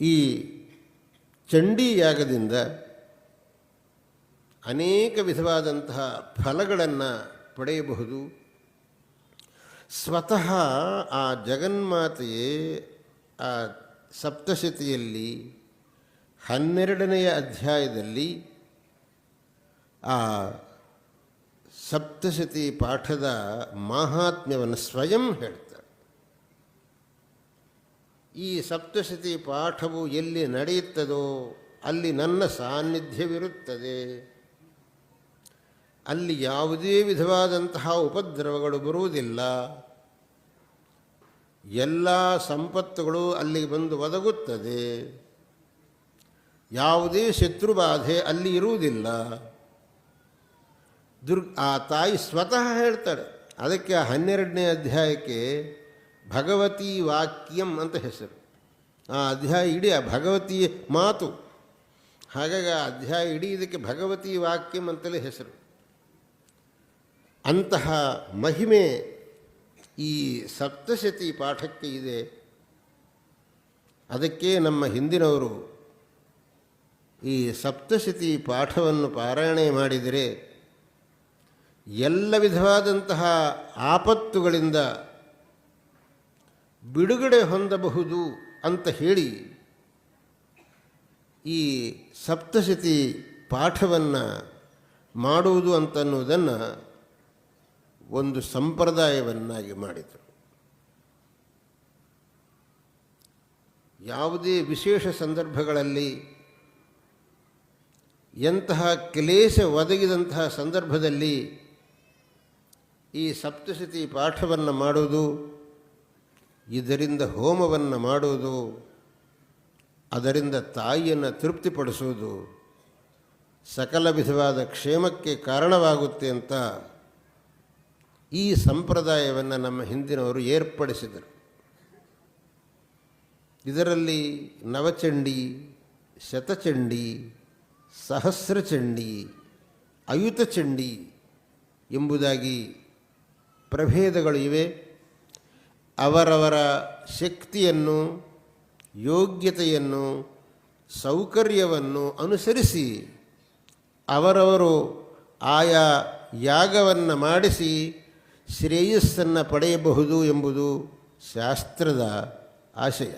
ಈ ಚಂಡೀ ಯಾಗದಿಂದ ಅನೇಕ ವಿಧವಾದಂತಹ ಫಲಗಳನ್ನು ಪಡೆಯಬಹುದು. ಸ್ವತಃ ಆ ಜಗನ್ಮಾತೆಯೇ ಆ ಸಪ್ತಶತಿಯಲ್ಲಿ 12ನೆಯ ಅಧ್ಯಾಯದಲ್ಲಿ ಆ ಸಪ್ತಶತಿ ಪಾಠದ ಮಾಹಾತ್ಮ್ಯವನ್ನು ಸ್ವಯಂ ಹೇಳ್ತಾರೆ. ಈ ಸಪ್ತಶತಿ ಪಾಠವು ಎಲ್ಲಿ ನಡೆಯುತ್ತದೋ ಅಲ್ಲಿ ನನ್ನ ಸಾನ್ನಿಧ್ಯವಿರುತ್ತದೆ, ಅಲ್ಲಿ ಯಾವುದೇ ವಿಧವಾದಂತಹ ಉಪದ್ರವಗಳು ಬರುವುದಿಲ್ಲ, ಎಲ್ಲ ಸಂಪತ್ತುಗಳು ಅಲ್ಲಿಗೆ ಬಂದು ಒದಗುತ್ತದೆ, ಯಾವುದೇ ಶತ್ರುಬಾಧೆ ಅಲ್ಲಿ ಇರುವುದಿಲ್ಲ. ಆ ತಾಯಿ ಸ್ವತಃ ಹೇಳ್ತಾಳೆ. ಅದಕ್ಕೆ 12ನೇ ಅಧ್ಯಾಯಕ್ಕೆ ಭಗವತಿ ವಾಕ್ಯಂ ಅಂತ ಹೆಸರು. ಆ ಅಧ್ಯಾಯ ಇಡೀ ಆ ಭಗವತಿ ಮಾತು. ಹಾಗಾಗಿ ಆ ಅಧ್ಯಾಯ ಇಡೀ ಇದಕ್ಕೆ ಭಗವತಿ ವಾಕ್ಯಂ ಅಂತಲೇ ಹೆಸರು. ಅಂತಹ ಮಹಿಮೆ ಈ ಸಪ್ತಶತಿ ಪಾಠಕ್ಕೆ ಇದೆ. ಅದಕ್ಕೆ ನಮ್ಮ ಹಿಂದಿನವರು ಈ ಸಪ್ತಶತಿ ಪಾಠವನ್ನು ಪಾರಾಯಣೆ ಮಾಡಿದರೆ ಎಲ್ಲ ವಿಧವಾದಂತಹ ಆಪತ್ತುಗಳಿಂದ ಬಿಡುಗಡೆ ಹೊಂದಬಹುದು ಅಂತ ಹೇಳಿ ಈ ಸಪ್ತಶತಿ ಪಾಠವನ್ನು ಮಾಡುವುದು ಅಂತನ್ನುವುದನ್ನು ಒಂದು ಸಂಪ್ರದಾಯವನ್ನಾಗಿ ಮಾಡಿದರು. ಯಾವುದೇ ವಿಶೇಷ ಸಂದರ್ಭಗಳಲ್ಲಿ ಎಂತಹ ಕ್ಲೇಶ ಒದಗಿದಂತಹ ಸಂದರ್ಭದಲ್ಲಿ ಈ ಸಪ್ತಶತಿ ಪಾಠವನ್ನು ಮಾಡುವುದು, ಇದರಿಂದ ಹೋಮವನ್ನು ಮಾಡುವುದು, ಅದರಿಂದ ತಾಯಿಯನ್ನು ತೃಪ್ತಿಪಡಿಸುವುದು ಸಕಲ ವಿಧವಾದ ಕ್ಷೇಮಕ್ಕೆ ಕಾರಣವಾಗುತ್ತೆ ಅಂತ ಈ ಸಂಪ್ರದಾಯವನ್ನು ನಮ್ಮ ಹಿಂದಿನವರು ಏರ್ಪಡಿಸಿದರು. ಇದರಲ್ಲಿ ನವಚಂಡಿ, ಶತಚಂಡಿ, ಸಹಸ್ರಚಂಡಿ, ಅಯುತಚಂಡಿ ಎಂಬುದಾಗಿ ಪ್ರಭೇದಗಳು ಇವೆ. ಅವರವರ ಶಕ್ತಿಯನ್ನು, ಯೋಗ್ಯತೆಯನ್ನು, ಸೌಕರ್ಯವನ್ನು ಅನುಸರಿಸಿ ಅವರವರು ಆಯಾ ಯಾಗವನ್ನು ಮಾಡಿಸಿ ಶ್ರೇಯಸ್ಸನ್ನು ಪಡೆಯಬಹುದು ಎಂಬುದು ಶಾಸ್ತ್ರದ ಆಶಯ.